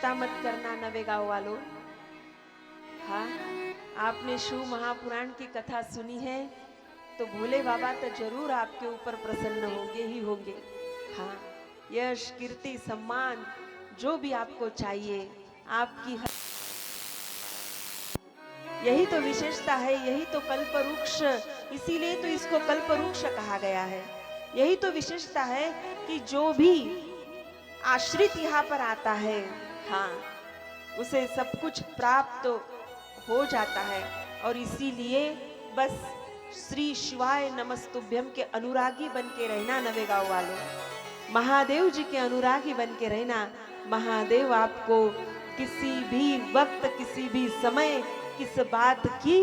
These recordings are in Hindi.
चिंता मत करना नवे गांव वालों। हाँ, आपने शिव महापुराण की कथा सुनी है तो भोले बाबा तो जरूर आपके ऊपर प्रसन्न होंगे ही होंगे। हाँ, यश कीर्ति सम्मान जो भी आपको चाहिए आपकी यही तो विशेषता है, यही तो कल्पवृक्ष, इसीलिए तो इसको कल्पवृक्ष कहा गया है। यही तो विशेषता है कि जो भी आश्रित यहाँ पर आता है, हाँ, उसे सब कुछ प्राप्त हो जाता है। और इसीलिए बस श्री शिवाय नमस्तुभ्यम के अनुरागी बन के रहना नवे गांव वालों, महादेव जी के अनुरागी बन के रहना। महादेव आपको किसी भी वक्त किसी भी समय किस बात की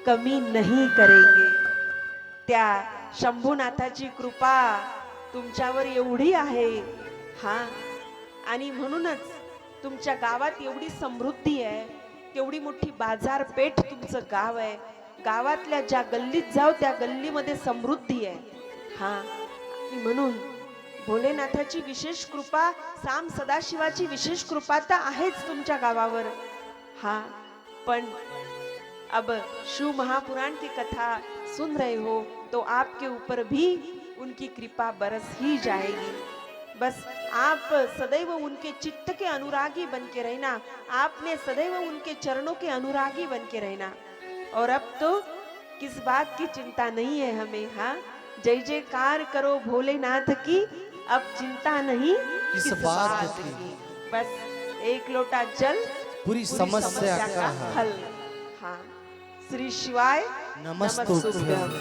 कमी नहीं करेंगे। त्या शंभुनाथाची कृपा तुमच्यावर एवढी आहे, हा, आणि म्हणूनच तुमच्या गावात एवढी समृद्धी आहे, तेवढी मोठी बाजारपेठ तुमचं गाव आहे। गावातल्या ज्या गल्लीत जाव त्या गल्लीमध्ये समृद्धी आहे, हा, आणि म्हणून भोलेनाथाची विशेष कृपा, साम सदाशिवाची विशेष कृपा तर आहेच तुमच्या गावावर। हाँ, पण अब शिव महापुराण की कथा सुन रहे हो तो आपके ऊपर भी उनकी कृपा बरस ही जाएगी। बस आप सदैव उनके चित्त के अनुरागी बन के रहना, आपने सदैव उनके चरणों के अनुरागी बन के रहना। और अब तो किस बात की चिंता नहीं है हमें। हाँ, जय जयकार करो भोलेनाथ की, अब चिंता नहीं किस बात की। बस एक लोटा जल पूरी समस्या का हल। हाँ, श्री शिवाय नमस्तुभ्यम।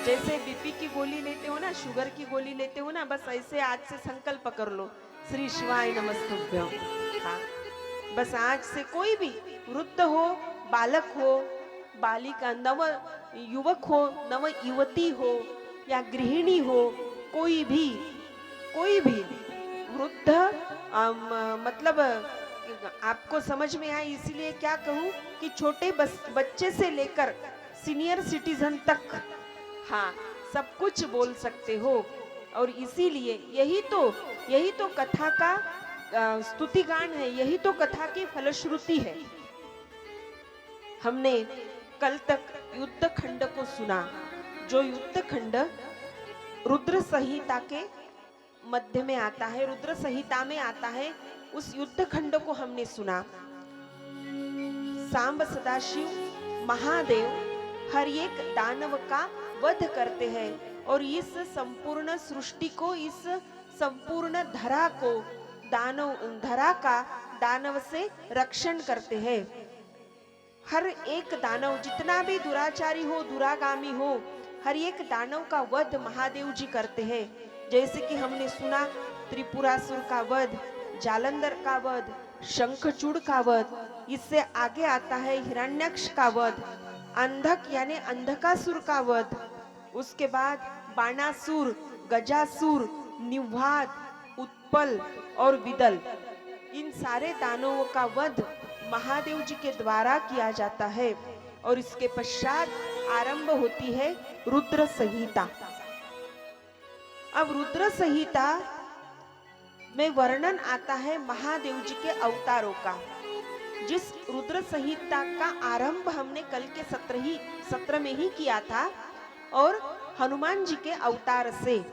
जैसे बीपी की गोली लेते हो ना, शुगर की गोली लेते हो ना, बस ऐसे आज से संकल्प कर लो, श्री शिवाय नमस्तुभ्यम। हाँ, बस आज से कोई भी वृद्ध हो, बालक हो, बालिका, नव युवक हो, नव युवती हो या गृहिणी हो, कोई भी वृद्ध, मतलब आपको समझ में आए इसीलिए क्या कहूँ कि छोटे बच्चे से लेकर सीनियर सिटीजन तक, हाँ, सब कुछ बोल सकते हो। और इसीलिए यही तो कथा का स्तुति गान है, यही तो कथा की फलश्रुति है। हमने कल तक युद्ध खंड को सुना, जो युद्ध खंड रुद्र संहिता के मध्य में आता है, रुद्र संहिता में आता है, उस युद्ध खंड को हमने सुना। सांब सदाशिव महादेव हर एक दानव का वध करते हैं और इस संपूर्ण सृष्टि को, इस संपूर्ण धरा को, धरा का दानव से रक्षण करते हैं। हर एक दानव जितना भी दुराचारी हो, दुरागामी हो, हर एक दानव का वध महादेव जी करते हैं। जैसे कि हमने सुना त्रिपुरासुर का वध, जालंधर का वध, शंखचूड़ का वध, इससे आगे आता है हिरण्यक्ष का वध, अंधक यानी अंधकासुर का वध, उसके बाद बाणासुर, गजासुर, निवाद, उत्पल और विदल, इन सारे दानवों का वध महादेव जी के द्वारा किया जाता है। और इसके पश्चात आरंभ होती है रुद्र संहिता। अब रुद्र संहिता में वर्णन आता है महादेव जी के अवतारों का। जिस रुद्र संहिता का आरंभ हमने कल के सत्र में ही किया था, और हनुमान जी के अवतार से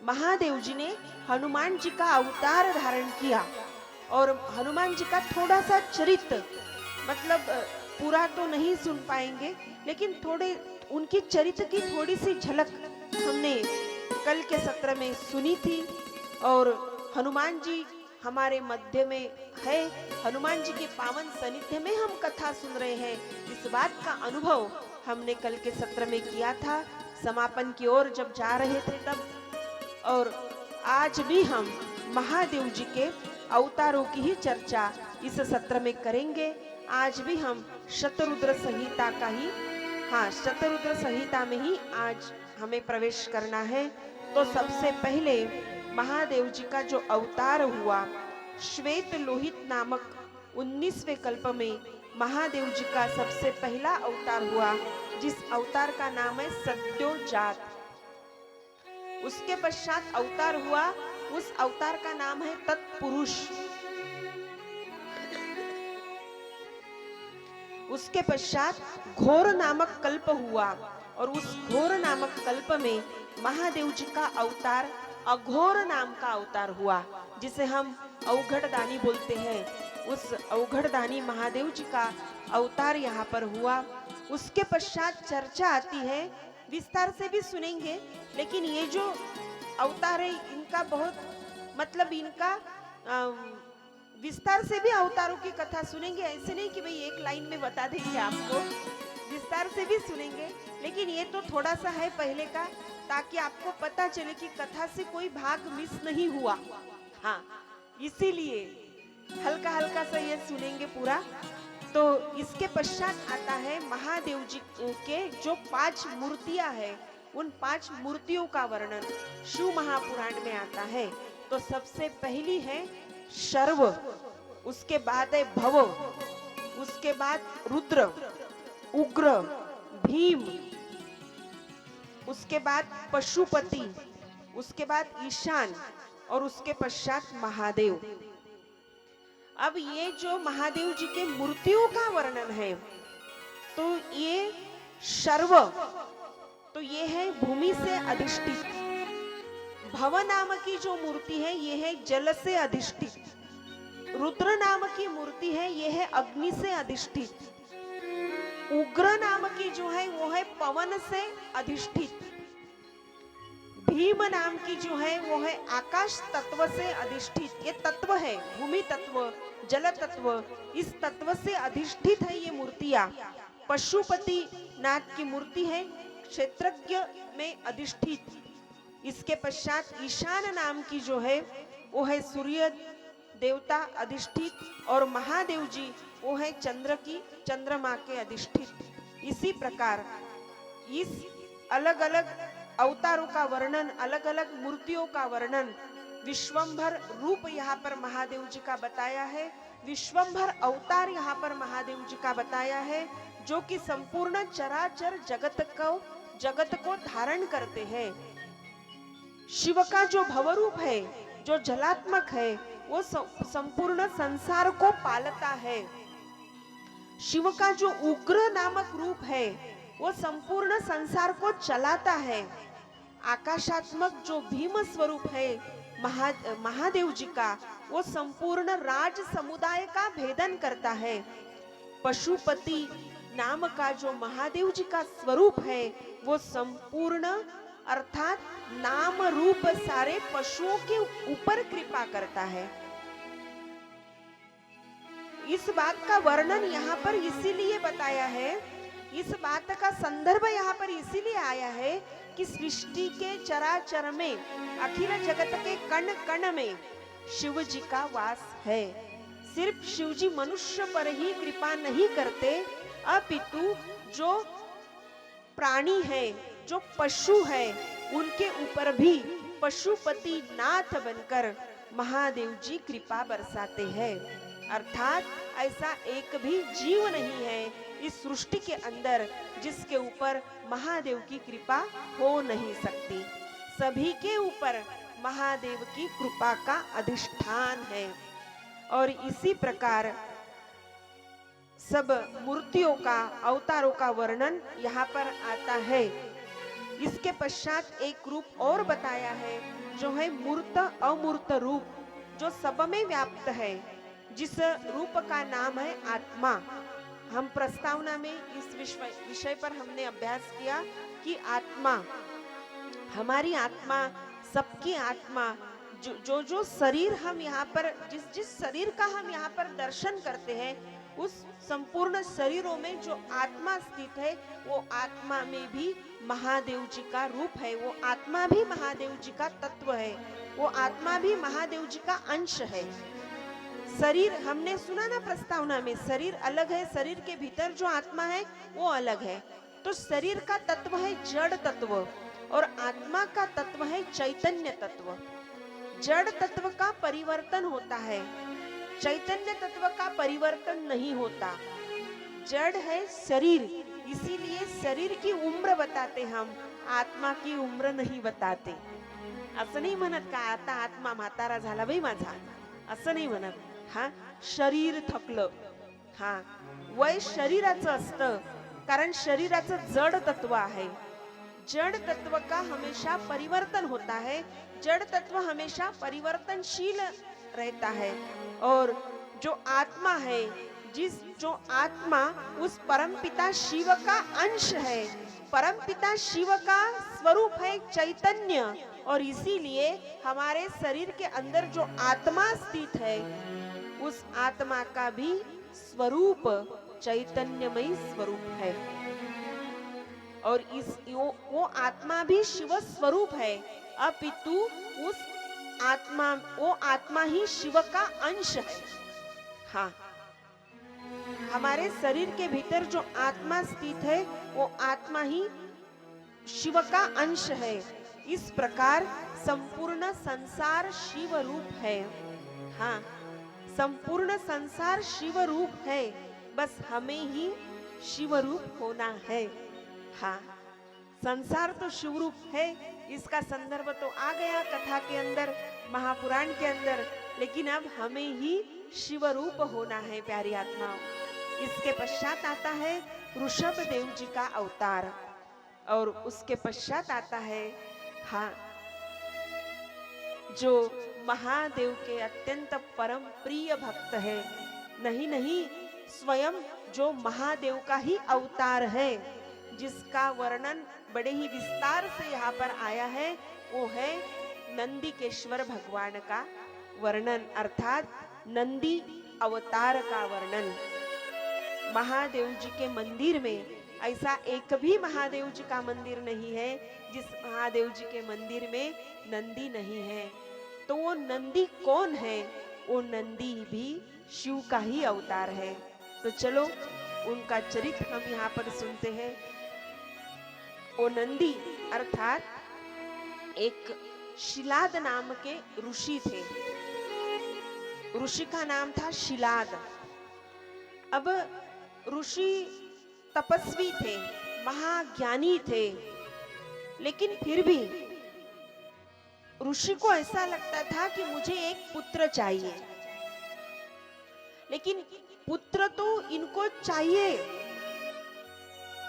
महादेव जी ने हनुमान जी का अवतार धारण किया। और हनुमान जी का थोड़ा सा चरित्र, मतलब पूरा तो नहीं सुन पाएंगे, लेकिन थोड़े उनकी चरित्र की थोड़ी सी झलक हमने कल के सत्र में सुनी थी। और हनुमान जी हमारे मध्य में है, हनुमान जी के पावन सानिध्य में हम कथा सुन रहे हैं, इस बात का अनुभव हमने कल के सत्र में किया था, समापन की ओर जब जा रहे थे तब। और आज भी हम महादेव जी के अवतारों की ही चर्चा इस सत्र में करेंगे। आज भी हम शतरुद्र संहिता का ही, हाँ, शतरुद्र संहिता में ही आज हमें प्रवेश करना है। तो सबसे पहले महादेव जी का जो अवतार हुआ, श्वेत लोहित नामक 19वें कल्प में महादेव जी का सबसे पहला अवतार हुआ, जिस अवतार का नाम है सत्योजात। उसके पश्चात अवतार हुआ, उस अवतार का नाम है तत्पुरुष। उसके पश्चात घोर नामक कल्प हुआ और उस घोर नामक कल्प में महादेव जी का अवतार अघोर नाम का अवतार हुआ, जिसे हम अवघड़दानी बोलते हैं। उस अवघड़दानी महादेव जी का अवतार यहाँ पर हुआ। उसके पश्चात चर्चा आती है, विस्तार से भी सुनेंगे, लेकिन ये जो अवतार है इनका बहुत मतलब इनका विस्तार से भी अवतारों की कथा सुनेंगे। ऐसे नहीं कि भाई एक लाइन में बता देंगे आपको, विस्तार से भी सुनेंगे, लेकिन ये तो थोड़ा सा है पहले का, ताकि आपको पता चले कि कथा से कोई भाग मिस नहीं हुआ। हाँ, इसीलिए हल्का हल्का सा ये सुनेंगे पूरा। तो इसके पश्चात आता है महादेव जी के जो 5 मूर्तियां हैं, उन 5 मूर्तियों का वर्णन शिव महापुराण में आता है। तो सबसे पहली है शर्व, उसके बाद है भव, उसके बाद रुद्र, उग्र, भीम, उसके बाद पशुपति, उसके बाद ईशान और उसके पश्चात महादेव। अब ये जो महादेव जी के मूर्तियों का वर्णन है, तो ये शर्व, तो ये है भूमि से अधिष्ठित। भव नाम की जो मूर्ति है ये है जल से अधिष्ठित। रुद्र नाम की मूर्ति है ये है अग्नि से अधिष्ठित। उग्र नाम की जो है वो है पवन से अधिष्ठित। भीम नाम की जो है वो है आकाश तत्व से अधिष्ठित। ये तत्व है, भूमि तत्व, जल तत्व, इस तत्व से अधिष्ठित है ये मूर्तियां। पशुपति नाथ की मूर्ति है क्षेत्रज्ञ में अधिष्ठित। इसके पश्चात ईशान नाम की जो है वो है सूर्य देवता अधिष्ठित और महादेव जी वो है चंद्रमा के अधिष्ठित। इसी प्रकार इस अलग अलग अवतारों का वर्णन, अलग अलग मूर्तियों का वर्णन, विश्वंभर रूप यहाँ पर महादेव जी का बताया है, विश्वंभर अवतार यहाँ पर महादेव जी का बताया है, जो कि संपूर्ण चराचर जगत को धारण करते हैं। शिव का जो भवरूप है, जो जलात्मक है, वो संपूर्ण संसार को पालता है। शिव का जो उग्र नामक रूप है वो संपूर्ण संसार को चलाता है। आकाशात्मक जो भीम स्वरूप है महादेव जी का, वो संपूर्ण राज समुदाय का भेदन करता है। पशुपति नाम का जो महादेव जी का स्वरूप है वो संपूर्ण अर्थात नाम रूप सारे पशुओं के ऊपर कृपा करता है। इस बात का वर्णन यहाँ पर इसीलिए बताया है, इस बात का संदर्भ यहाँ पर इसीलिए आया है कि सृष्टि के चराचर में, अखिल जगत के कण कण में शिव जी का वास है। सिर्फ शिव जी मनुष्य पर ही कृपा नहीं करते, अपितु जो प्राणी है, जो पशु है, उनके ऊपर भी पशुपति नाथ बनकर महादेव जी कृपा बरसाते हैं। अर्थात ऐसा एक भी जीव नहीं है इस सृष्टि के अंदर जिसके ऊपर महादेव की कृपा हो नहीं सकती। सभी के ऊपर महादेव की कृपा का अधिष्ठान है। और इसी प्रकार सब मूर्तियों का, अवतारों का वर्णन यहाँ पर आता है। इसके पश्चात एक रूप और बताया है जो है मूर्त अमूर्त रूप, जो सब में व्याप्त है, जिस रूप का नाम है आत्मा। हम प्रस्तावना में इस विषय पर हमने अभ्यास किया कि आत्मा, हमारी आत्मा, सबकी आत्मा, जो शरीर हम यहाँ पर, जिस शरीर का हम यहाँ पर दर्शन करते हैं, उस संपूर्ण शरीरों में जो आत्मा स्थित है, वो आत्मा में भी महादेव जी का रूप है, वो आत्मा भी महादेव जी का तत्व है, वो आत्मा भी महादेव जी का अंश है। शरीर हमने सुना ना प्रस्तावना में, शरीर अलग है, शरीर के भीतर जो आत्मा है वो अलग है। तो शरीर का तत्व है जड़ तत्व और आत्मा का तत्व है चैतन्य तत्व। जड़ तत्व का परिवर्तन होता है, चैतन्य तत्व का परिवर्तन नहीं होता। जड़ है शरीर, इसीलिए शरीर की उम्र बताते हम, आत्मा की उम्र नहीं बताते। असं नाही म्हणत का आता आत्मा म्हातारा झाला बाई माझा, असं नाही म्हणत। हा, शरीर थकलं, हा, वय शरीराचं असतं, कारण शरीराचं जड तत्व आहे. जड़ तत्व का हमेशा परिवर्तन होता है, जड़ तत्व हमेशा परिवर्तनशील रहता है। और जो आत्मा है, जो आत्मा उस परमपिता शिव का अंश है, परमपिता शिव का स्वरूप है चैतन्य, और इसीलिए हमारे शरीर के अंदर जो आत्मा स्थित है, उस आत्मा का भी स्वरूप चैतन्यमय स्वरूप है। और वो आत्मा भी शिव स्वरूप है, अपितु उस आत्मा, वो आत्मा ही शिव का अंश है। हाँ, हमारे शरीर के भीतर जो आत्मा स्थित है, वो आत्मा ही शिव का अंश है। इस प्रकार संपूर्ण संसार शिव रूप है। हाँ, संपूर्ण संसार शिव रूप है, बस हमें ही शिव रूप होना है। हाँ, संसार तो शिव रूप है, इसका संदर्भ तो आ गया कथा के अंदर, महापुराण के अंदर, लेकिन अब हमें ही शिव रूप होना है प्यारी आत्माओं। इसके पश्चात आता है ऋषभ देव जी का अवतार, और उसके पश्चात आता है, हाँ, जो महादेव के अत्यंत परम प्रिय भक्त है, नहीं, स्वयं जो महादेव का ही अवतार है, जिसका वर्णन बड़े ही विस्तार से यहाँ पर आया है, वो है नंदीकेश्वर भगवान का वर्णन, अर्थात नंदी अवतार का वर्णन। महादेव जी के मंदिर में ऐसा एक भी महादेव जी का मंदिर नहीं है जिस महादेव जी के मंदिर में नंदी नहीं है। तो वो नंदी कौन है? वो नंदी भी शिव का ही अवतार है। तो चलो उनका चरित्र हम यहाँ पर सुनते हैं। वो नंदी अर्थात एक शिलाद नाम के ऋषि थे। ऋषि का नाम था शिलाद। अब ऋषि तपस्वी थे, महाज्ञानी थे, लेकिन फिर भी ऋषि को ऐसा लगता था कि मुझे एक पुत्र चाहिए। लेकिन पुत्र तो इनको चाहिए,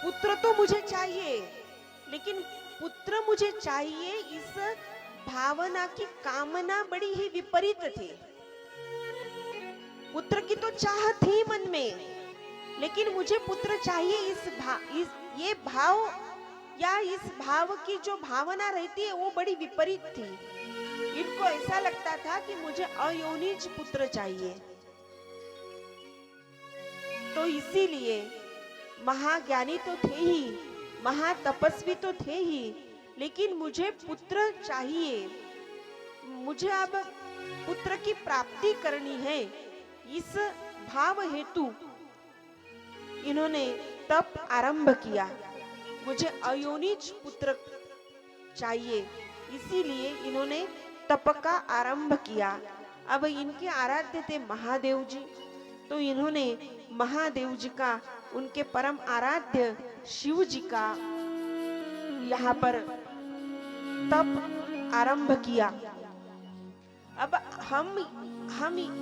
पुत्र तो मुझे चाहिए, लेकिन पुत्र मुझे चाहिए, इस भावना की कामना बड़ी ही विपरीत थी। पुत्र की तो चाहत थी मन में, लेकिन मुझे पुत्र चाहिए, ये भाव या इस भाव की जो भावना रहती है वो बड़ी विपरीत थी। इनको ऐसा लगता था कि मुझे अयोनिज पुत्र चाहिए। तो इसीलिए महाज्ञानी तो थे ही, महातपस्वी तो थे ही, लेकिन मुझे पुत्र चाहिए, मुझे अब पुत्र की प्राप्ति करनी है। इस भाव हेतु इन्होंने तप आरंभ किया। मुझे अयोनिज पुत्र चाहिए, इसीलिए इन्होंने तप का आरंभ किया। अब इनके आराध्य थे महादेव जी, तो इन्होंने महादेव जी का, उनके परम आराध्य शिव जी का यहाँ पर तप आरंभ किया। अब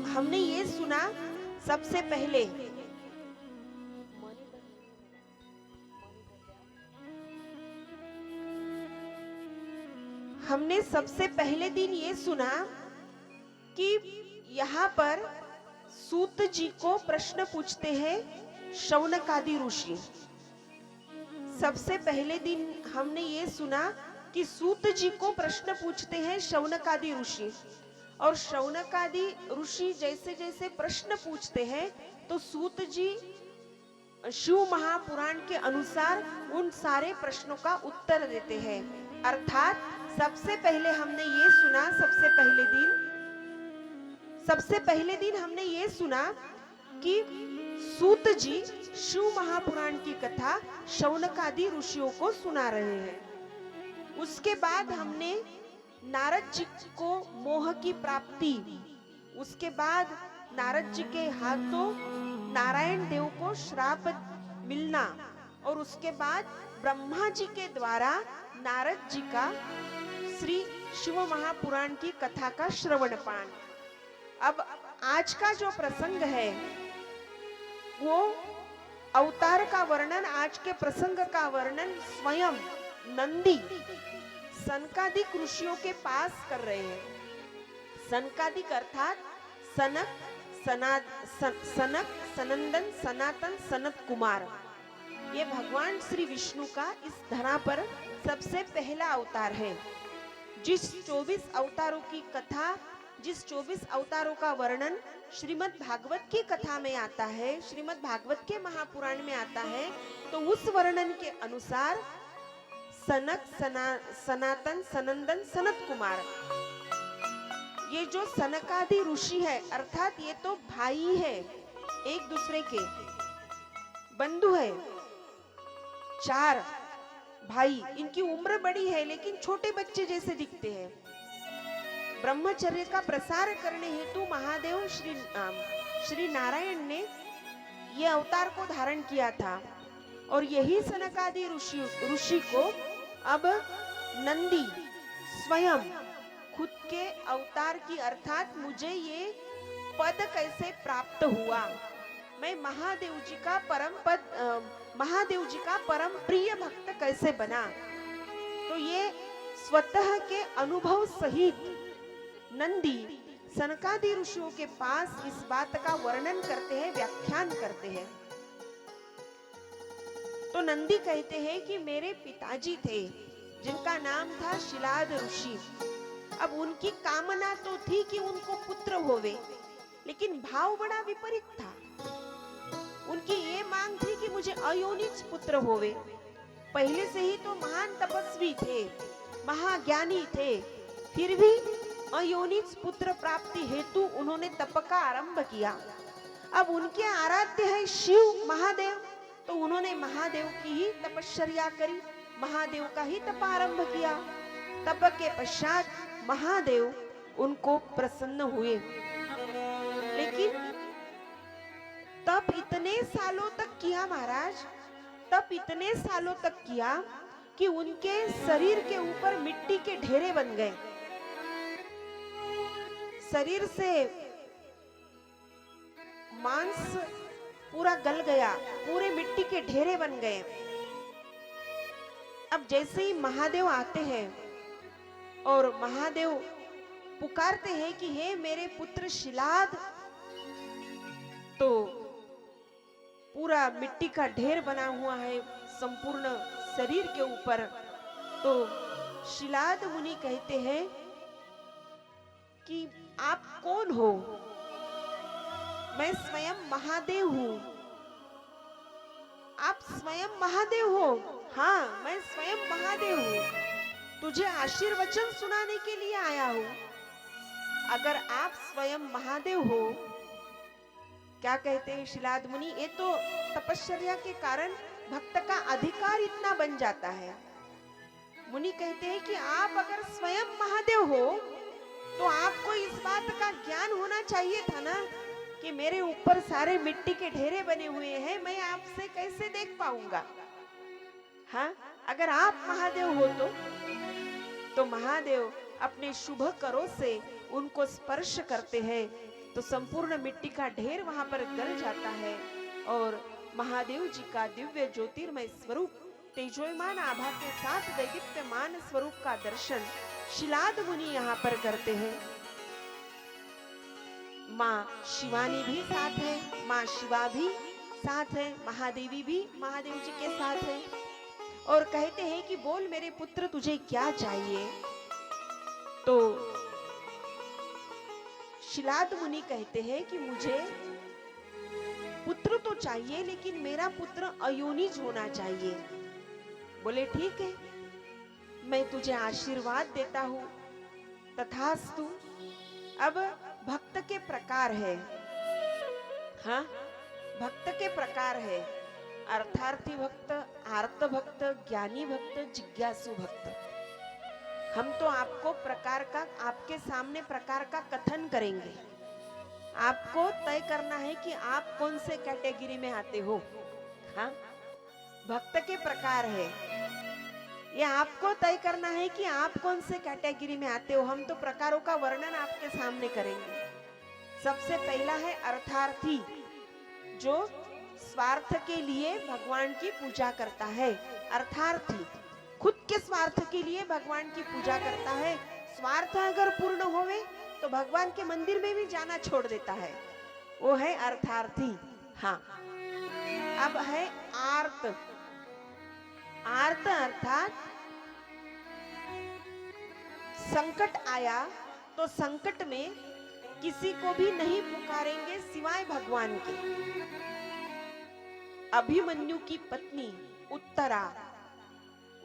हमने ये सुना सबसे पहले, हमने सबसे पहले दिन ये सुना कि यहाँ पर सूत जी को प्रश्न पूछते हैं शौनकादि ऋषि। सबसे पहले दिन हमने ये सुना कि सूत जी को प्रश्न पूछते हैं शौनकादि ऋषि, और शौनकादि ऋषि जैसे जैसे प्रश्न पूछते हैं तो सूत जी शिव महापुराण के अनुसार उन सारे प्रश्नों का उत्तर देते हैं। अर्थात सबसे पहले हमने ये सुना, सबसे पहले दिन हमने ये सुना कि सूत जी शिव महापुराण की कथा शौनकादि ऋषियों को सुना रहे हैं। उसके बाद हमने नारद जी को मोह की प्राप्ति, उसके बाद नारद जी के हाथों नारायण देव को श्राप मिलना, और उसके बाद ब्रह्मा जी के द्वारा नारद जी का श्री शिव महापुराण की कथा का श्रवण पान। अब आज का जो प्रसंग है वो अवतार का वर्णन, आज के प्रसंग का वर्णन स्वयं नंदी सनकादिक ऋषियों के पास कर रहे हैं। सनकादिक अर्थात सनक, सनक, सनंदन, सनातन, सनत कुमार। ये भगवान श्री विष्णु का इस धरा पर सबसे पहला अवतार है। जिस 24 अवतारों की कथा, जिस 24 अवतारों का वर्णन श्रीमद् भागवत की कथा में आता है, श्रीमद् भागवत के महापुराण में आता है, तो उस वर्णन के अनुसार सनक, सनातन, सनंदन, सनत कुमार, ये जो सनकादि ऋषि है, अर्थात ये तो भाई है, एक दूसरे के बंधु है। 4 भाई, इनकी उम्र बड़ी है लेकिन छोटे बच्चे जैसे दिखते हैं। ब्रह्मचर्य का प्रसार करने हेतु महादेव श्री नारायण ने ये अवतार को धारण किया था। और यही सनकादि ऋषि को अब नंदी स्वयं खुद के अवतार की, अर्थात मुझे ये पद कैसे प्राप्त हुआ, मैं महादेव जी का महादेव जी का परम प्रिय भक्त कैसे बना, तो ये स्वतः के अनुभव सहित नंदी सनकादि ऋषियों के पास इस बात का वर्णन करते हैं, व्याख्यान करते हैं। तो नंदी कहते हैं कि मेरे पिताजी थे जिनका नाम था शिलाद ऋषि। अब उनकी कामना तो थी कि उनको पुत्र होवे, लेकिन भाव बड़ा विपरीत था। उनकी ये मांग थी कि मुझे अयोनिज पुत्र होवे। पहले से ही तो महान तपस्वी थे, महाज्ञानी थे, फिर भी अयोनिज पुत्र प्राप्ति हेतु उन्होंने तप का आरंभ किया। अब उनके आराध्य है शिव महादेव, तो उन्होंने महादेव की ही तपश्चर्या करी, महादेव का ही तप आरंभ किया। तप के पश्चात महादेव उनको प्रसन्न हुए, लेकिन तप इतने सालों तक किया महाराज, तप इतने सालों तक किया कि उनके शरीर के ऊपर मिट्टी के ढेरे बन गए। शरीर से मांस पूरा गल गया, पूरे मिट्टी के ढेरे बन गए। अब जैसे ही महादेव आते हैं और महादेव पुकारते हैं कि हे मेरे पुत्र शिलाद, तो पूरा मिट्टी का ढेर बना हुआ है संपूर्ण शरीर के ऊपर। तो शिलाद मुनि कहते हैं कि आप कौन हो? मैं स्वयं महादेव हूं। आप स्वयं महादेव हो? हाँ, मैं स्वयं महादेव हूं, तुझे आशीर्वचन सुनाने के लिए आया हूं। अगर आप स्वयं महादेव हो, क्या कहते हैं शिलाद मुनि, ये तो तपश्चर्या के कारण भक्त का अधिकार इतना बन जाता है। मुनि कहते हैं कि आप अगर स्वयं महादेव हो तो आपको इस बात का ज्ञान होना चाहिए था ना कि मेरे ऊपर सारे मिट्टी के ढेरे बने हुए हैं, मैं आपसे कैसे देख पाऊंगा। हाँ, अगर आप महादेव हो तो महादेव अपने शुभ करों से उनको स्पर्श करते हैं तो संपूर्ण मिट्टी का ढेर वहां पर गल जाता है और महादेव जी का दिव्य ज्योतिर्मय स्वरूप तेजोयमान आभा के साथ दैदीप्यमान स्वरूप का दर्शन शिलाद मुनि यहाँ पर करते हैं। माँ शिवानी भी साथ है, माँ शिवा भी साथ है, महादेवी भी महादेव जी के साथ है और कहते हैं कि बोल मेरे पुत्र तुझे क्या चाहिए। तो शिलाद मुनि कहते हैं कि मुझे पुत्र तो चाहिए लेकिन मेरा पुत्र अयोनिज होना चाहिए। बोले ठीक है, मैं तुझे आशीर्वाद देता हूं, तथास्तु। अब भक्त के प्रकार है, हाँ, भक्त के प्रकार है, अर्थार्थी भक्त, आर्त भक्त, ज्ञानी भक्त, जिज्ञासु भक्त। हम तो आपको प्रकार का, आपके सामने प्रकार का कथन करेंगे। आपको तय करना है कि आप कौन से कैटेगरी में आते हो। हाँ, भक्त के प्रकार है, ये आपको तय करना है कि आप कौन से कैटेगरी में आते हो। हम तो प्रकारों का वर्णन आपके सामने करेंगे। सबसे पहला है अर्थार्थी, जो स्वार्थ के लिए भगवान की पूजा करता है, अर्थार्थी खुद के स्वार्थ के लिए भगवान की पूजा करता है। स्वार्थ अगर पूर्ण होवे तो भगवान के मंदिर में भी जाना छोड़ देता है, वो है अर्थार्थी। हाँ, अब है आर्त। आर्त अर्थात संकट आया तो संकट में किसी को भी नहीं पुकारेंगे सिवाय भगवान के। अभिमन्यु की पत्नी उत्तरा,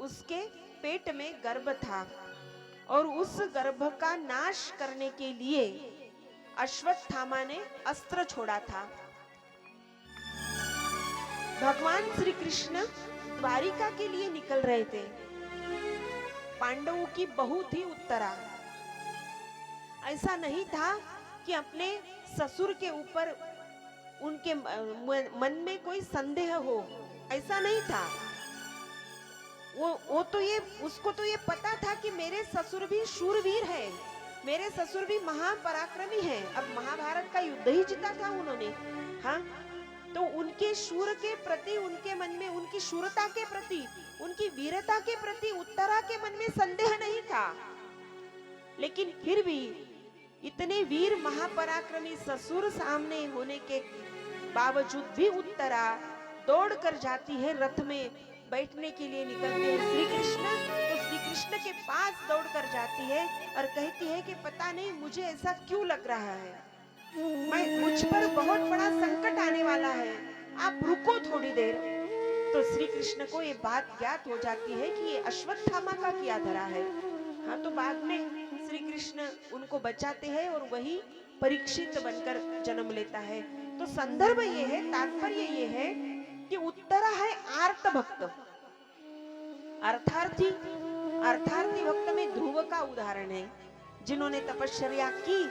उसके पेट में गर्भ था और उस गर्भ का नाश करने के लिए अश्वत्थामा ने अस्त्र छोड़ा था। भगवान श्री कृष्ण द्वारिका के लिए निकल रहे थे। पांडवों की बहू थी उत्तरा। ऐसा नहीं था कि अपने ससुर के ऊपर उनके मन में कोई संदेह हो, ऐसा नहीं था। वो तो ये, उसको तो ये पता था कि मेरे ससुर भी शूरवीर है, मेरे ससुर भी महापराक्रमी है। अब महाभारत का युद्ध ही जीता था उन्होंने। हाँ, तो उनके शूर के प्रति, उनके मन में उनकी शूरता के प्रति, उनकी वीरता के प्रति उत्तरा के मन में संदेह नहीं था। लेकिन फिर भी इतने वीर महापराक्रमी ससुर सामने होने के बावजूद भी उत्तरा दौड़ कर जाती है, रथ में बैठने के लिए निकलते हैं श्री कृष्ण। तो श्री कृष्ण के पास दौड़ कर जाती है और कहती है कि पता नहीं मुझे ऐसा क्यों लग रहा है, मुझ पर बहुत बड़ा संकट आने वाला है, आप रुको थोड़ी देर। तो श्री कृष्ण को ये बात ज्ञात हो जाती है कि ये अश्वत्थामा का किया धरा है। हाँ, तो बाद में श्री कृष्ण उनको बचाते हैं और वही परीक्षित बनकर जन्म लेता है। तो संदर्भ ये है, तात्पर्य ये है कि उत्तरा है आर्त भक्त। अर्थार्थी, अर्थार्थी भक्त में ध्रुव का उदाहरण है, जिन्होंने तपश्चर्या की।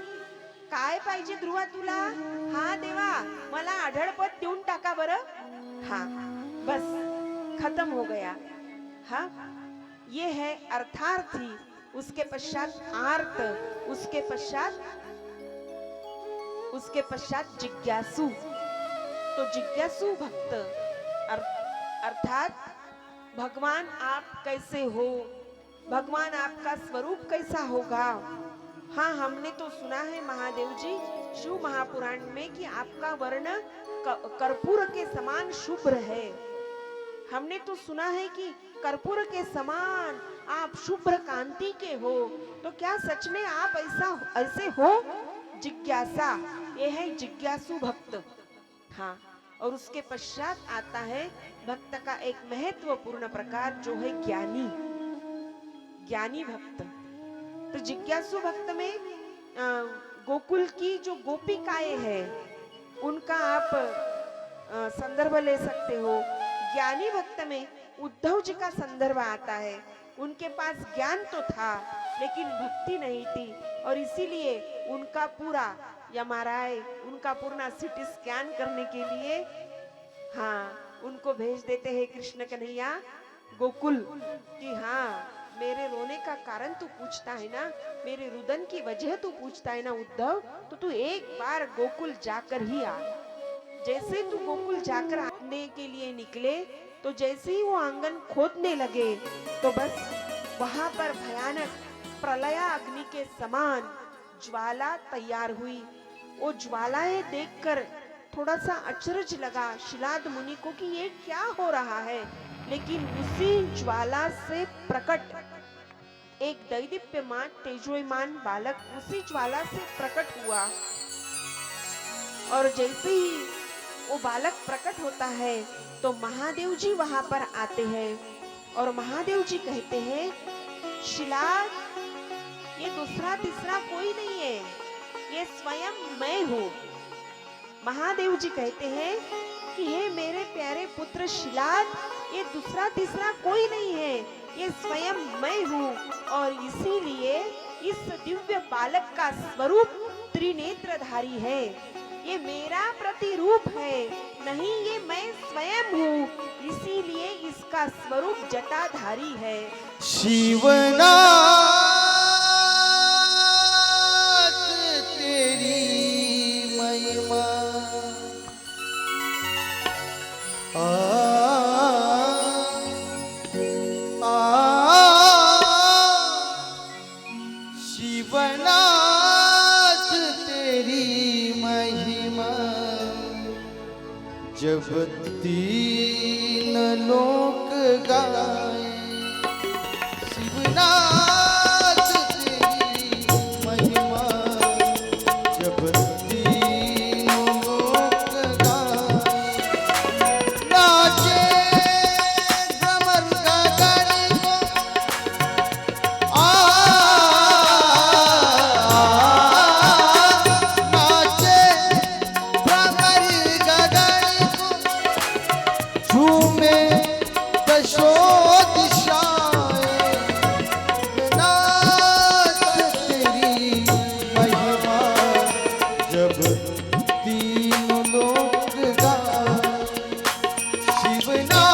काय पाहिजे ध्रुवा तुला? हा देवा, मला आढळपद देऊन टाका बरं। हाँ, बस खत्म हो गया। हाँ, ये है अर्थार्थी। उसके पश्चात आर्त, उसके पश्चात जिज्ञासु। तो जिज्ञासु भक्त अर्थात भगवान आप कैसे हो, भगवान आपका स्वरूप कैसा होगा। हाँ, हमने तो सुना है महादेव जी शिव महापुराण में कि आपका वर्ण कर्पूर के समान शुभ्र है। हमने तो सुना है कि कर्पूर के समान आप शुभ्र कांति के हो। तो क्या सच में आप ऐसे हो? जिज्ञासा, ये है जिज्ञासु भक्त। हाँ, और उसके पश्चात आता है भक्त का एक महत्वपूर्ण प्रकार, जो है ज्ञानी, ज्ञानी भक्त। तो जिज्ञासु भक्त में गोकुल की जो गोपिकाएं हैं उनका आप संदर्भ ले सकते हो। ज्ञानी भक्त में उद्धव जी का संदर्भ आता है। उनके पास ज्ञान तो था लेकिन भक्ति नहीं थी, और इसीलिए उनका पूरा यमराय उनका पूर्ण सिटी स्कैन करने के लिए, हाँ, उनको भेज देते हैं कृष्ण कन्हैया गोकुल कि हाँ, मेरे रोने का कारण तू पूछता है ना, मेरे रुदन की वजह तू पूछता है ना उद्धव, तो तू एक बार गोकुल जाकर ही आ। जैसे तू गोकुल जाकर आने के लिए निकले, तो जैसे ही वो आंगन खोदने लगे तो बस वहां पर भयानक प्रलया अग्नि के समान ज्वाला तैयार हुई। वो ज्वालाएं देखकर थोड़ा सा अचरज लगा शिलाद मुनि को कि ये क्या हो रहा है। लेकिन उसी ज्वाला से प्रकट एक दैदीप्यमान तेजोयमान बालक उसी ज्वाला से प्रकट हुआ, और जैसे ही वो बालक प्रकट होता है तो महादेव जी वहां पर आते हैं और महादेव जी कहते हैं, शिलाद, ये दूसरा तीसरा कोई नहीं है, ये स्वयं मैं हूँ। महादेव जी कहते हैं कि हे मेरे प्यारे पुत्र शिलाद, ये दूसरा तीसरा कोई नहीं है, ये स्वयं मैं हूँ, और इसीलिए इस दिव्य बालक का स्वरूप त्रिनेत्रधारी है। ये मेरा प्रतिरूप है, नहीं, ये मैं स्वयं हूँ, इसीलिए इसका स्वरूप जटाधारी है। शिवनाथ तेरी महिमा शिवनाथ तेरी महिमा जब तीन लोक गाए। शिवनाथ तेरी महिमा जब तीन लोक गाए। नाचे भ्रमर गगन को नाचे भ्रमर गगन को झूमे दशो दिशाएं। नाच तेरी महिमा जब तीन लोक गाए। शिवनाथ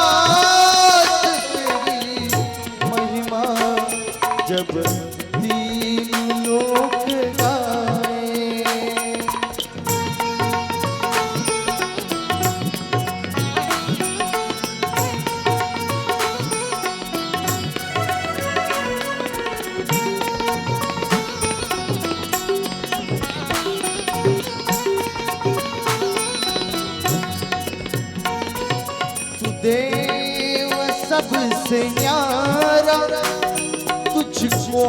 तेरी महिमा जब तीन लोक गाए। तू देव सबसे न्यारा तुझको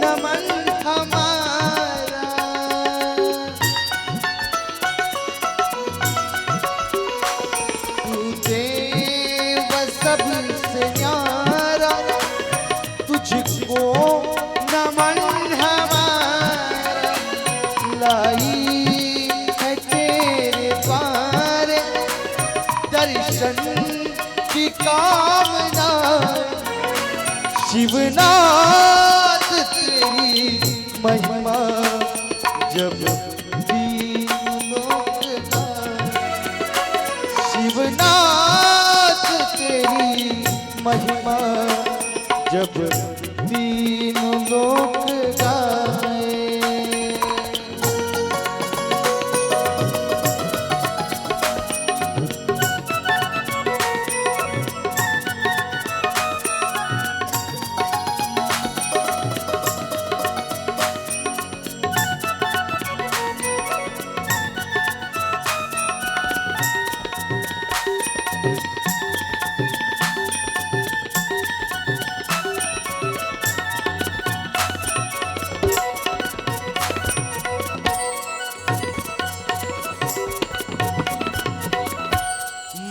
नमन हमारा। तू देव सबसे न्यारा तुझको नमन हमारा। लाई है तेरे द्वार दर्शन की कामना। शिवनाथ तेरी महिमा जब तीन लोक गाए। शिवनाथ तेरी महिमा जब तीन लोक गाए।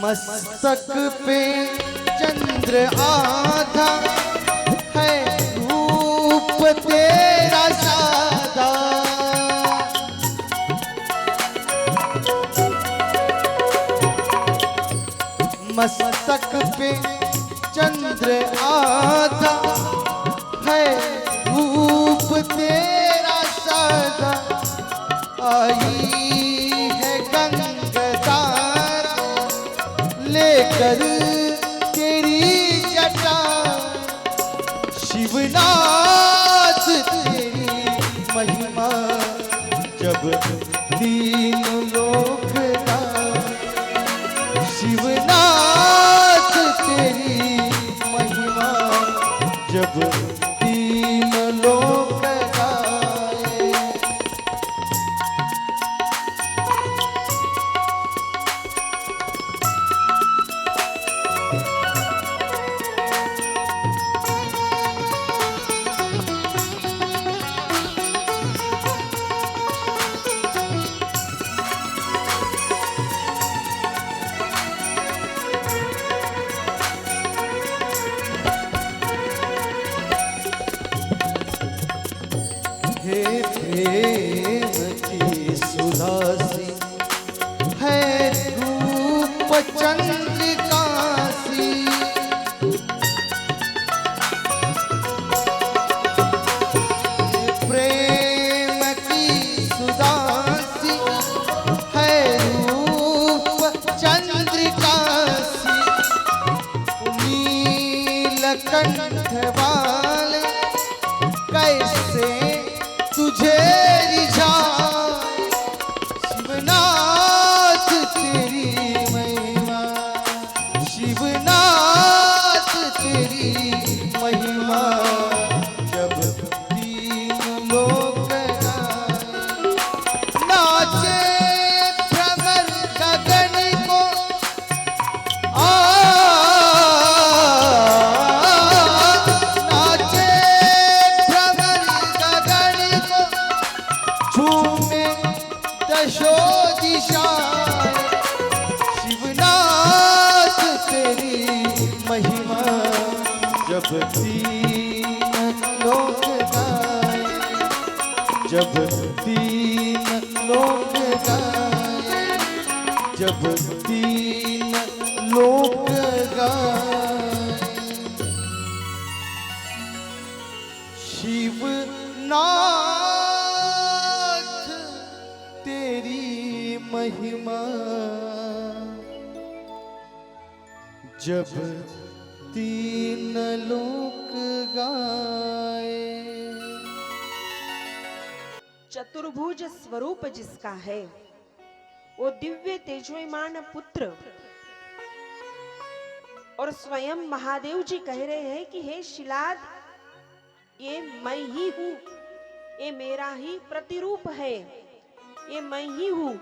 मस्तक पे चंद्र आधा है रूप तेरा सादा। मस्तक पे चंद्र आधा है रूप तेरा सादा। आई है गंगाधारा लेकर तेरी जटा। शिवनाथ तेरी महिमा जब तीन लोक गाए। शिवनाथ तेरी महिमा जब तीन लोक गाए। हे प्रेम की सुधासी है रूप चंद्रिकासी। प्रेम की सुधासी है रूप चंद्रिकासी। नीलकंठ वाले कैसे तुझे रिझाए। शिवनाथ तेरी महिमा शिवनाथ तेरी महिमा जब तीन तीन लोक गाए, जब तीन लोक गाए, जब तीन लोक गाए, शिव नाथ तेरी महिमा, जब तीन लोक गाए। चतुर्भुज स्वरूप जिसका है, वो दिव्य तेजोयमान पुत्र, और स्वयं महादेव जी कह रहे हैं कि हे शिलाद, ये मैं ही हूं, ये मेरा ही प्रतिरूप है, ये मैं ही हूं।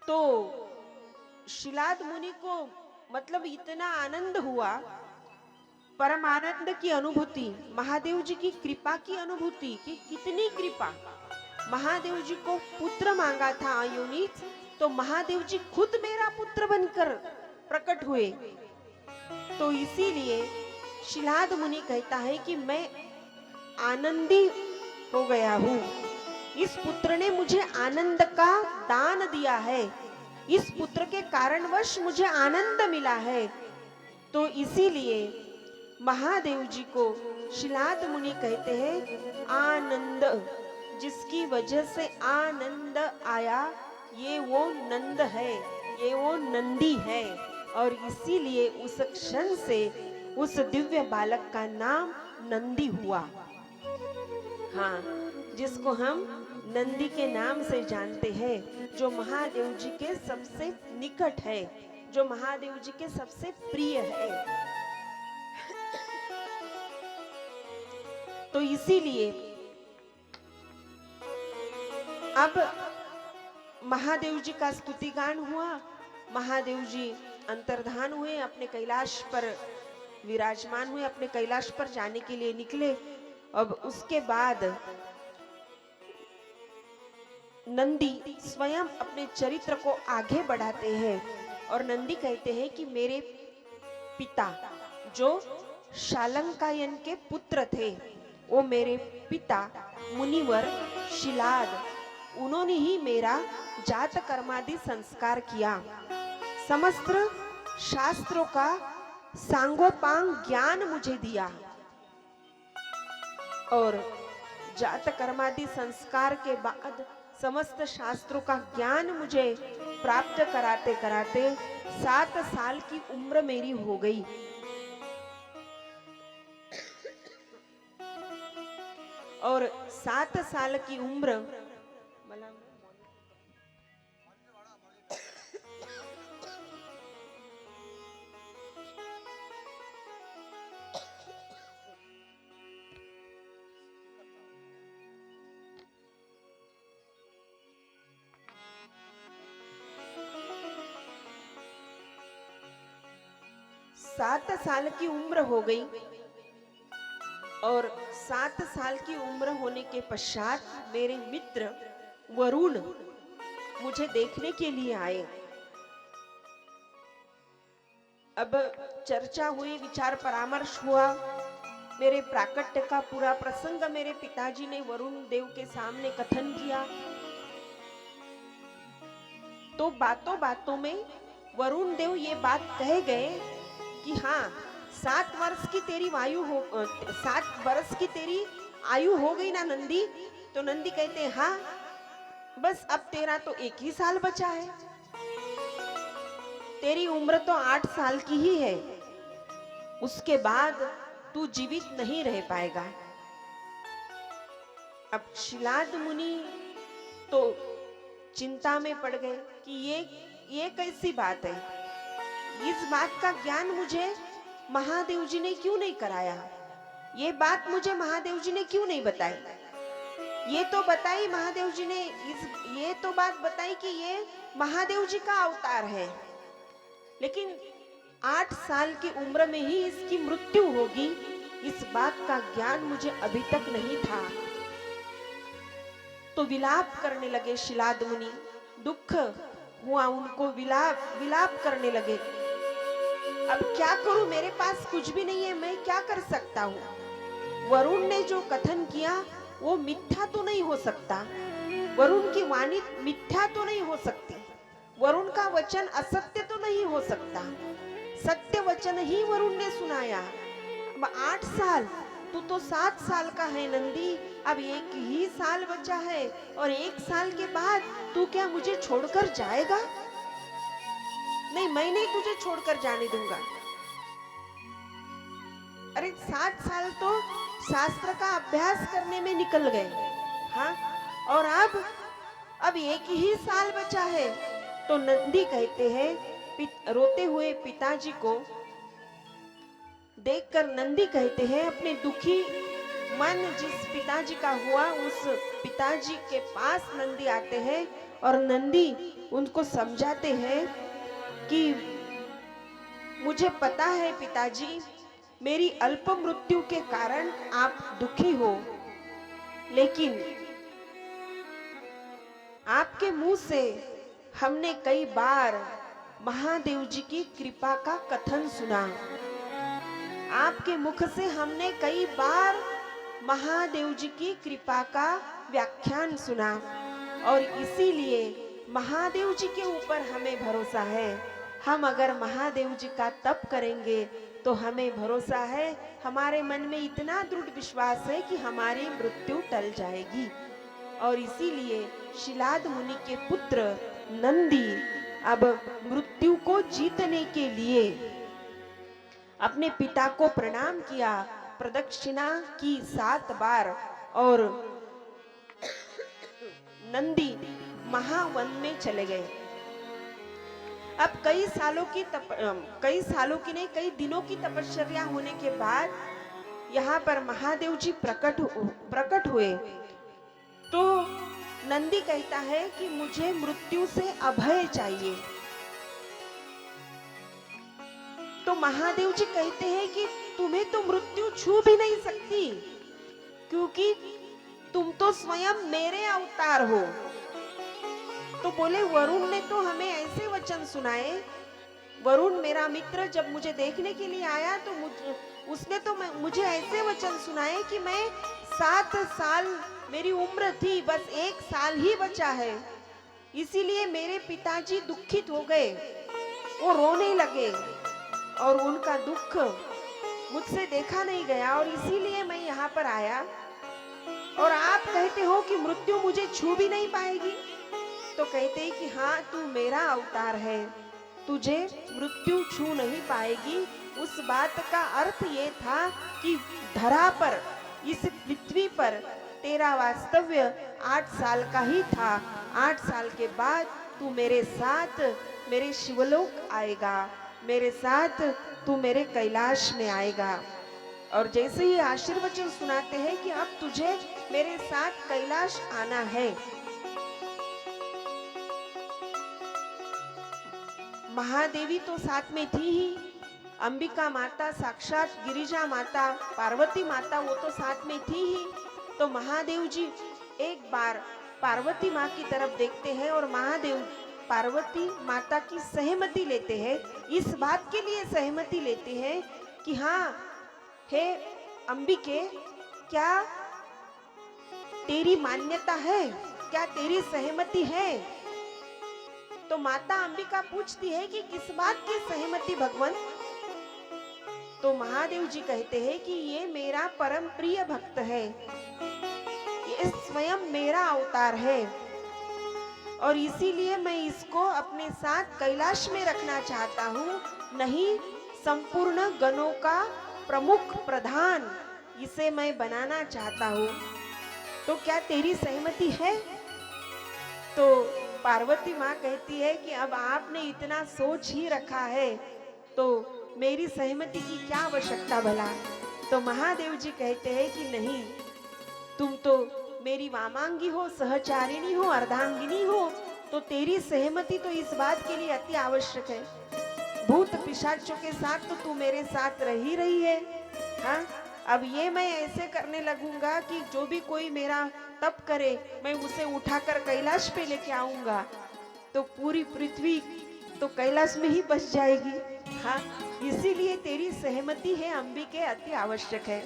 तो शिलाद मुनि को मतलब इतना आनंद हुआ, परम आनंद की अनुभूति, महादेव जी की कृपा की अनुभूति, कि कितनी कृपा। महादेव जी को पुत्र मांगा था अयोनित, तो महादेव जी खुद मेरा पुत्र बनकर प्रकट हुए। तो इसीलिए शिलाद मुनि कहता है कि मैं आनंदी हो गया हूं, इस पुत्र ने मुझे आनंद का दान दिया है, इस पुत्र के कारणवश मुझे आनंद मिला है। तो इसीलिए महादेव जी को शिलाद मुनि कहते हैं आनंद, जिसकी वजह से आनंद आया, ये वो नंद है, ये वो नंदी है। और इसीलिए उस क्षण से उस दिव्य बालक का नाम नंदी हुआ। हाँ, जिसको हम नंदी के नाम से जानते हैं, जो महादेव जी के सबसे निकट है, जो महादेव जी के सबसे प्रिय है। तो इसीलिए अब महादेव जी का स्तुतिगान हुआ, महादेव जी अंतर्धान हुए, अपने कैलाश पर विराजमान हुए, अपने कैलाश पर जाने के लिए निकले। अब उसके बाद नंदी स्वयं अपने चरित्र को आगे बढ़ाते हैं और नंदी कहते हैं कि मेरे पिता जो शालंकायन के पुत्र थे, वो मेरे पिता मुनिवर शिलाद, उन्होंने ही मेरा जात कर्मादि संस्कार किया, समस्त शास्त्रों का सांगोपांग ज्ञान मुझे दिया। और जात कर्मादि संस्कार के बाद समस्त शास्त्रों का ज्ञान मुझे प्राप्त कराते कराते 7 साल की उम्र मेरी हो गई। और 7 साल की उम्र 7 साल की उम्र हो गई। और 7 साल की उम्र होने के पश्चात मेरे मित्र वरुण मुझे देखने के लिए आए। अब चर्चा हुई, विचार परामर्श हुआ, मेरे प्राकट्य का पूरा प्रसंग मेरे पिताजी ने वरुण देव के सामने कथन किया। तो बातों बातों में वरुण देव ये बात कह गए कि हाँ, 7 वर्ष की तेरी आयु हो गई ना नंदी। तो नंदी कहते हाँ, बस अब तेरा तो 1 ही साल बचा है, तेरी उम्र तो 8 साल की ही है, उसके बाद तू जीवित नहीं रह पाएगा। अब शिलाद मुनि तो चिंता में पड़ गए कि ये कैसी बात है, इस बात का ज्ञान मुझे महादेव जी ने क्यों नहीं कराया, ये बात मुझे महादेव जी ने क्यों नहीं बताई। ये तो बताई महादेव जी ने, ये तो बात बताई कि ये महादेव जी का अवतार है, लेकिन 8 साल की उम्र में ही इसकी मृत्यु होगी, इस बात का ज्ञान मुझे अभी तक नहीं था। तो विलाप करने लगे शिलाद मुनि, दुख हुआ उनको, विलाप करने लगे। अब क्या करूं, मेरे पास कुछ भी नहीं है, मैं क्या कर सकता हूं। वरुण ने जो कथन किया वो मिथ्या तो नहीं हो सकता, वरुण की वाणी मिथ्या तो नहीं हो सकती, वरुण का वचन असत्य तो नहीं हो सकता, सत्य वचन ही वरुण ने सुनाया। अब 8 साल, तू तो 7 साल का है नंदी, अब एक ही साल बचा है और 1 साल के बाद तू क्या मुझे छोड़कर जाएगा? नहीं, मैं नहीं तुझे छोड़कर जाने दूंगा। अरे 7 साल तो शास्त्र का अभ्यास करने में निकल गए, हाँ, और अब एक ही साल बचा है। तो नंदी कहते हैं, रोते हुए पिताजी को देखकर नंदी कहते हैं, अपने दुखी मन जिस पिताजी का हुआ उस पिताजी के पास नंदी आते हैं और नंदी उनको समझाते हैं कि मुझे पता है पिताजी, मेरी अल्प मृत्यु के कारण आप दुखी हो, लेकिन आपके मुंह से हमने कई बार महादेव जी की कृपा का कथन सुना, आपके मुख से हमने कई बार महादेव जी की कृपा का व्याख्यान सुना और इसीलिए महादेव जी के ऊपर हमें भरोसा है। हम अगर महादेव जी का तप करेंगे तो हमें भरोसा है, हमारे मन में इतना दृढ़ विश्वास है कि हमारी मृत्यु टल जाएगी। और इसीलिए शिलाद मुनि के पुत्र नंदी अब मृत्यु को जीतने के लिए अपने पिता को प्रणाम किया, प्रदक्षिणा की 7 बार और नंदी महावन में चले गए। अब कई सालों की नहीं, कई दिनों की तपस्या होने के बाद यहाँ पर महादेव जी प्रकट हुए। तो नंदी कहता है कि मुझे मृत्यु से अभय चाहिए। तो महादेव जी कहते हैं कि तुम्हें तो मृत्यु छू भी नहीं सकती, क्योंकि तुम तो स्वयं मेरे अवतार हो। तो बोले, वरुण ने तो हमें ऐसे वचन सुनाए, वरुण मेरा मित्र जब मुझे देखने के लिए आया तो उसने तो मुझे ऐसे वचन सुनाए कि मैं 7 साल मेरी उम्र थी, बस 1 साल ही बचा है, इसीलिए मेरे पिताजी दुखित हो गए, वो रोने लगे और उनका दुख मुझसे देखा नहीं गया और इसीलिए मैं यहाँ पर आया। और आप कहते हो कि मृत्यु मुझे छू भी नहीं पाएगी। तो कहते हैं कि हाँ, तू मेरा अवतार है, तुझे मृत्यु छू नहीं पाएगी। उस बात का अर्थ ये था कि धरा पर, इस पृथ्वी पर तेरा वास्तव्य 8 साल का ही था। 8 साल के बाद तू मेरे साथ मेरे शिवलोक आएगा, मेरे साथ तू मेरे कैलाश में आएगा। और जैसे ही आशीर्वचन सुनाते हैं कि अब तुझे मेरे साथ कैलाश आना है। महादेवी तो साथ में थी ही, अंबिका माता, साक्षात गिरिजा माता, पार्वती माता वो तो साथ में थी ही। तो महादेव जी एक बार पार्वती माँ की तरफ देखते हैं और महादेव पार्वती माता की सहमति लेते हैं। इस बात के लिए सहमति लेते हैं कि हाँ, हे अंबिके, क्या तेरी मान्यता है, क्या तेरी सहमति है? तो माता अंबिका पूछती है कि किस बात की सहमति भगवान? तो महादेव जी कहते हैं कि ये मेरा परम प्रिय भक्त है, ये स्वयं मेरा अवतार है और इसीलिए मैं इसको अपने साथ कैलाश में रखना चाहता हूँ, नहीं संपूर्ण गणों का प्रमुख प्रधान इसे मैं बनाना चाहता हूँ। तो क्या तेरी सहमति है? तो पार्वती माँ कहती है कि अब आपने इतना सोच ही रखा है तो मेरी सहमति की क्या आवश्यकता भला। तो महादेव जी कहते हैं कि नहीं, तुम तो मेरी वामांगी हो, सहचारिणी हो, अर्धांगिनी हो, तो तेरी सहमति तो इस बात के लिए अति आवश्यक है। भूत पिशाचों के साथ तो तू मेरे साथ रही रही है, हाँ? अब ये मैं ऐसे करने लगूंगा कि जो भी कोई मेरा तप करे मैं उसे उठाकर कैलाश पे लेके आऊंगा, तो पूरी पृथ्वी तो कैलाश में ही बस जाएगी, हाँ, इसीलिए तेरी सहमति है अंबिके अति आवश्यक है।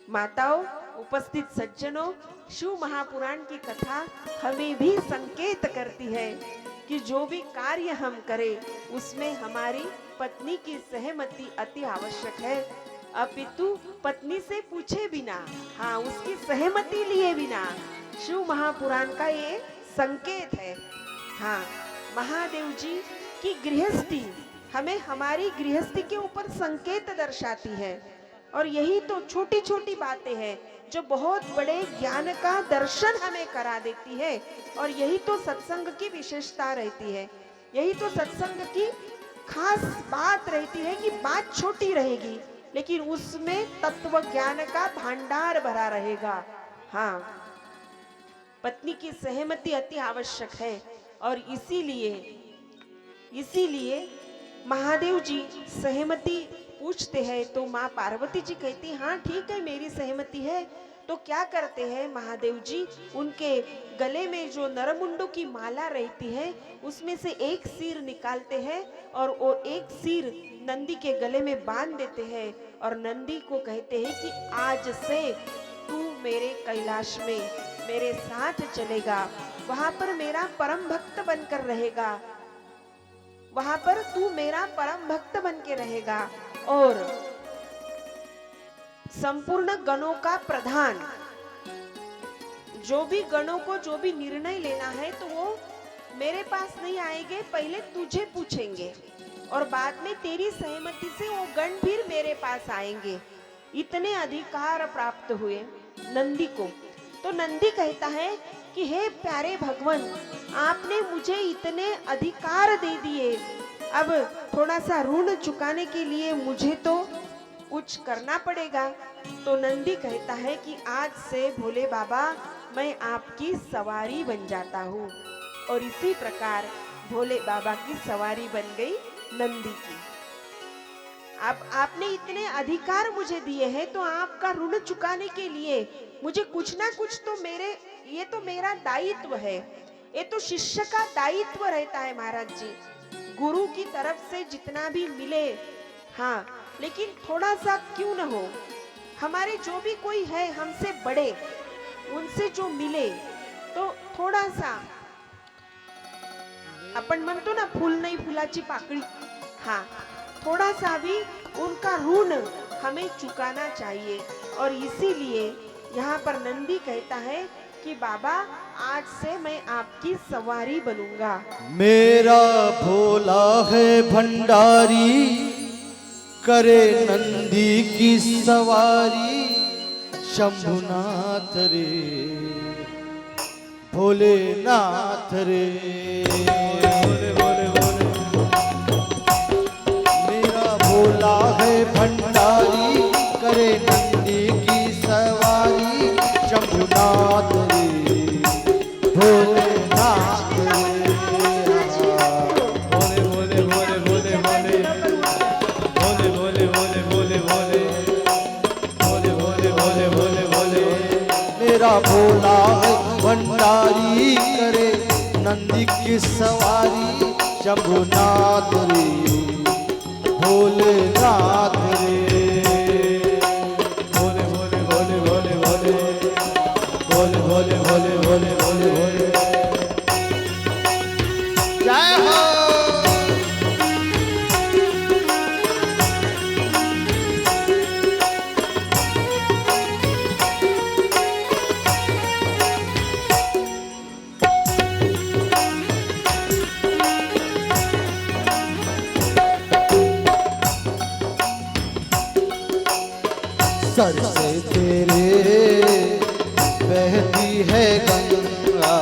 माताओं, उपस्थित सज्जनों, शिव महापुराण की कथा हमें भी संकेत करती है कि जो भी कार्य हम करें उसमें हमारी पत्नी की सहमति अति आवश्यक है। अपितु पत्नी से पूछे बिना, हाँ, उसकी सहमति लिए बिना शिव महापुराण का ये संकेत है। हाँ, महादेव जी की गृहस्थी हमें हमारी गृहस्थी के ऊपर संकेत दर्शाती है। और यही तो छोटी छोटी बातें हैं जो बहुत बड़े ज्ञान का दर्शन हमें करा देती है। और यही तो सत्संग की विशेषता रहती है, यही तो सत्संग की खास बात रहती है कि बात छोटी रहेगी लेकिन उसमें तत्व ज्ञान का भंडार भरा रहेगा। हाँ, पत्नी की सहमति अति आवश्यक है। और इसीलिए महादेव जी सहमति पूछते हैं तो माँ पार्वती जी कहती, हाँ ठीक है, मेरी सहमति है। तो क्या करते हैं महादेव जी, उनके गले में जो नरमुंडों की माला रहती है उसमें से एक सिर निकालते हैं और वो एक सिर नंदी के गले में बांध देते हैं और नंदी को कहते हैं कि आज से तू मेरे कैलाश में मेरे साथ चलेगा, वहां पर मेरा परम भक्त बनकर रहेगा, वहां पर तू मेरा परम भक्त बन के रहेगा। और संपूर्ण गणों का प्रधान, जो भी गणों को जो भी निर्णय लेना है तो वो मेरे पास नहीं आएंगे, पहले तुझे पूछेंगे और बाद में तेरी सहमति से वो गण फिर मेरे पास आएंगे। इतने अधिकार प्राप्त हुए नंदी को। तो नंदी कहता है कि हे प्यारे भगवान, आपने मुझे इतने अधिकार दे दिए, अब थोड़ा सा ऋण चुकाने के लिए मुझे तो कुछ करना पड़ेगा। तो नंदी कहता है कि आज से भोले बाबा मैं आपकी सवारी बन जाता हूँ। और इसी प्रकार भोले बाबा की सवारी बन गई नंदी की। आपने इतने अधिकार मुझे दिए हैं तो आपका ऋण चुकाने के लिए मुझे कुछ ना कुछ तो ये तो मेरा दायित्व है, ये तो शिष्य का दायित्व रहता है महाराज जी। गुरु की तरफ से जितना भी मिले, हाँ, लेकिन थोड़ा सा क्यों न हो, हमारे जो भी कोई है हमसे बड़े, उनसे जो मिले तो थोड़ा सा, अपन म्हणतो ना फूल नहीं फुलाची पाकळी, हाँ, थोड़ा सा भी उनका ऋण हमें चुकाना चाहिए। और इसीलिए यहाँ पर नंदी कहता है कि बाबा आज से मैं आपकी सवारी बनूंगा। मेरा भोला है भंडारी, करे नंदी की सवारी, शंभुनाथ रे भोलेनाथ रे। मेरा भोला है भंडारी, करे नंदी की सवारी, शंभुनाथ रे भोलेनाथ रे। भोले भोले भोले भोले भोले भोले भोले भोले भोले भोले भोले भोले भोले भोले। मेरा भोला है भंडारी, करे नंदी की सवारी, शंभुनाथ रे भोलेनाथ रे। भोले भोले भोले भोले भोले भोले भोले भोले भोले भोले भोले। जय हो। सर से तेरे बहती है गंगा,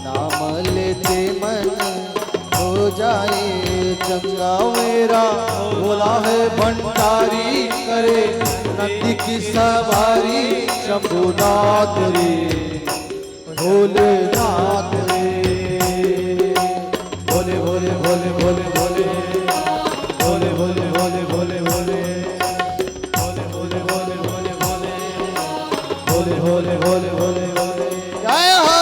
नाम लेते मन हो जाए चंगा। मेरा भोला है भंडारी, करे नंदी की सवारी, शंभुनाथ रे भोलेनाथ रे। भोले भोले भोले भोले भोले भोले भोले भोले भोले भोले भोले भोले भोले भोले। जय हो।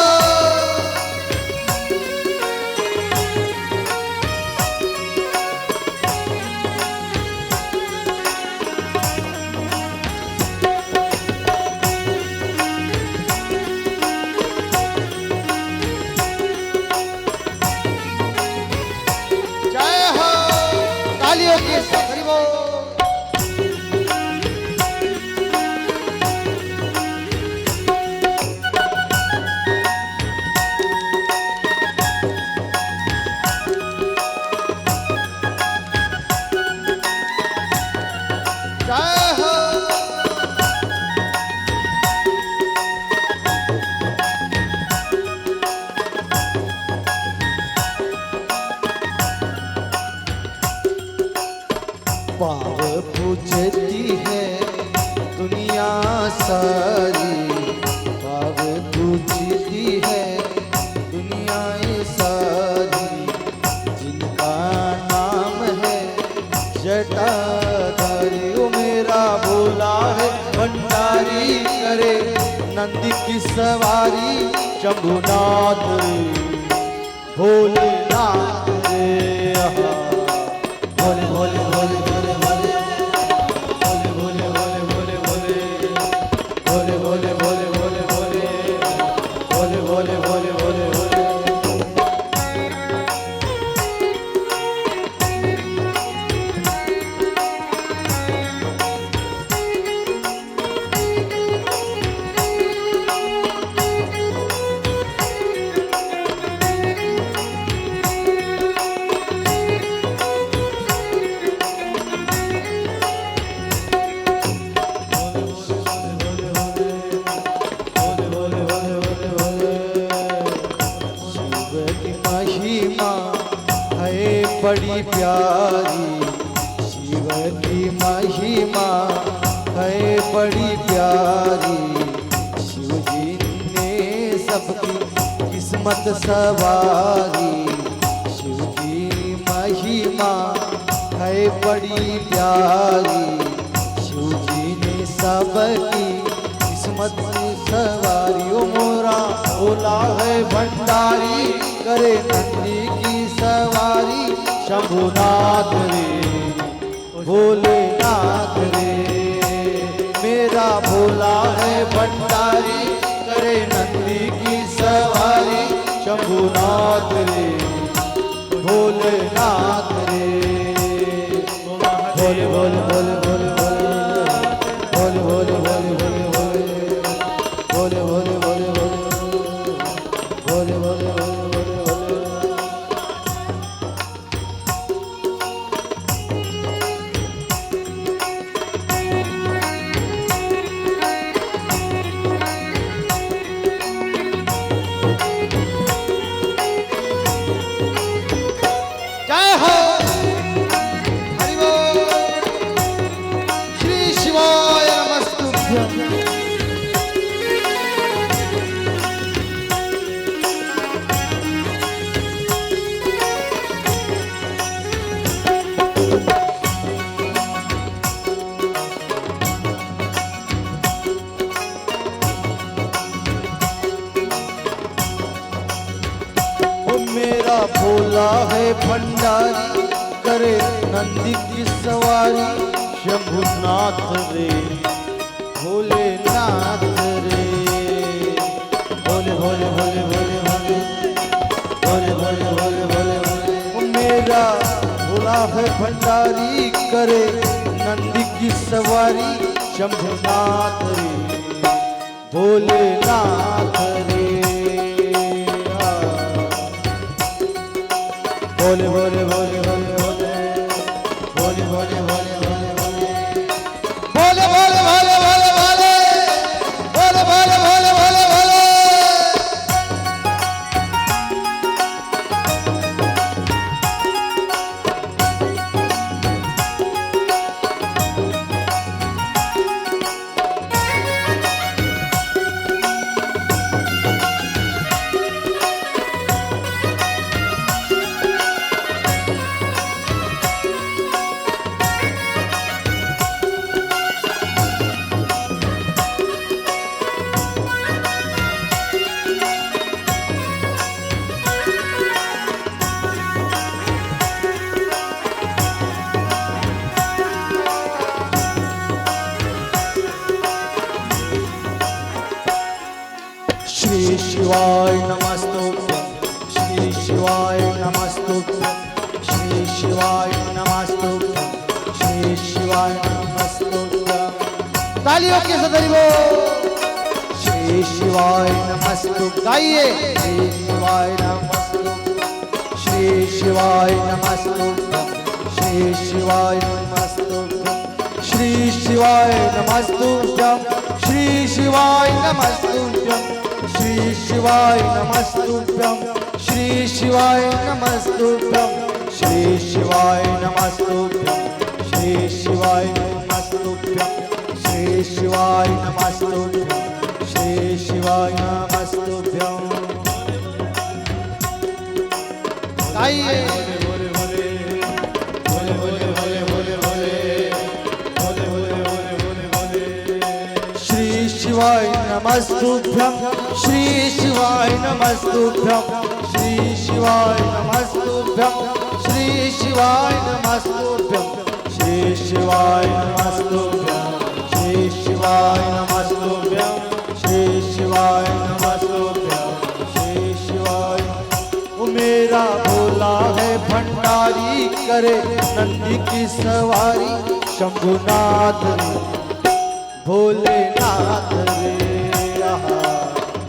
सारी पाव पूछती है दुनिया ये सारी, जिनका नाम है जटाधारी। ओ मेरा भोला है भंडारी, करे नंदी की सवारी शंभुनाथ रे, भोलेनाथ रे। आहा। भोले भोले भोले भोले भोले भोले भोले भोले भोले भोले भोले भोले भोले भोले भोले भोले भोले भोले। बड़ी प्यारी शिव की महिमा है बड़ी प्यारी, शिव जी ने सबकी किस्मत सवारी। शिव की महिमा है बड़ी प्यारी, शिव जी ने सबकी किस्मत सवारी। ओ मोरा भोला है भंडारी, करे नंदी की सवारी शंभुनाथ रे, भोलेनाथ रे। मेरा भोला है भंडारी, करे नंदी की सवारी शंभुनाथ रे, भोलेनाथ रे। भोले भोले भोले भोले भोले भोले भोले भोले भोले भोले भोले भोले भोले भोले भोले भोले। जय हो हरि बोल, श्री शिवाय नमस्तुभ्यं। मेरा भोला है भंडारी, करे नंदी की सवारी शंभुनाथ रे, भोलेनाथ रे। भोले भोले भोले भोले भोले भोले भोले भोले भोले। मेरा भोला है भंडारी, करे नंदी की सवारी शंभुनाथ रे, भोलेनाथ रे। भोले भोले भोले भोले भोले भोले भोले भोले भोले भोले भोले भोले भोले भोले भोले भोले भोले भोले। श्री शिवाय नमस्तुभ्यं, श्री शिवाय नमस्तुभ्यं, श्री शिवाय नमस्तुभ्यं, श्री शिवाय नमस्तुभ्यं। तालियों के साथ हरि बोल। श्री शिवाय नमस्तुभ्यं, गाइए। श्री शिवाय नमस्तुभ्यं, श्री शिवाय नमस्तुभ्यं, श्री शिवाय नमस्तुभ्यं, श्री शिवाय नमस्तुभ्यं, श्री शिवाय नमस्तुभ्यं, श्री शिवाय नमस्तुभ्यं, श्री शिवाय नमस्तुभ्यं, श्री शिवाय नमस्तुभ्यं, श्री शिवाय नमस्तुभ्यं, श्री शिवाय नमस्तुभ्यं श्री शिवाय नमस्तुभ्यं गाइए श्री शिवाय नमस्तुभ्यं श्री शिवाय नमस्तुभ्यं श्री शिवाय नमस्तुभ्यं श्री शिवाय नमस्तुभ्यं श्री शिवाय नमस्तुभ्यं श्री शिवाय नमस्तुभ्यं श्री शिवाय नमस्तुभ्यं श्री शिवाय। वो मेरा भोला है भंडारी करे नंदी की सवारी शंभुनाथ भोलेनाथ रे आहा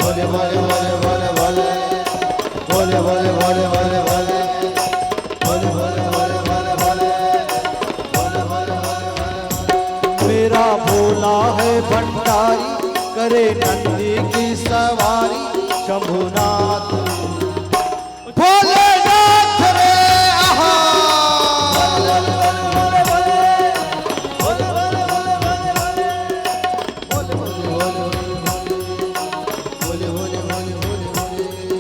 भोले भोले भोले भोले भोले भोले भोले भोले भोले भोले भोले भोले भोले भोले भोले भोले भोले भोले मेरा भोला है भंडारी करे नंदी की सवारी शंभुनाथ भोलेनाथ रे आहा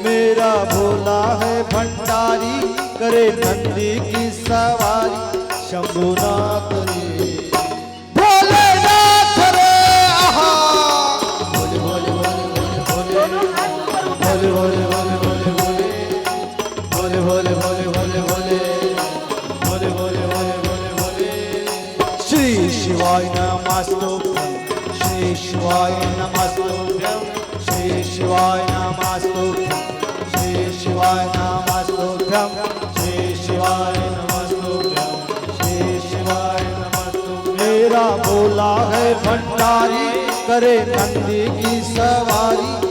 मेरा भोला है भंडारी करे नंदी की सवारी शंभुनाथ रे भोलेनाथ रे आहा भोले भोले भोले भोले दोनों हाथ ऊपर उठा भोले भोले भोले भोले भोले भोले भोले भोले भोले भोले भोले भोले भोले भोले श्री शिवाय नमस्तुभ्यं श्री शिवाय नमस्तुभ्यं श्री शिवाय नमस्तुभ्यं श्री शिवाय नमस्तुभ्यं श्री शिवाय नमस्तुभ्यं श्री शिवाय नमस्तुभ्यं मेरा भोला है भंडारी करे नंदी की सवारी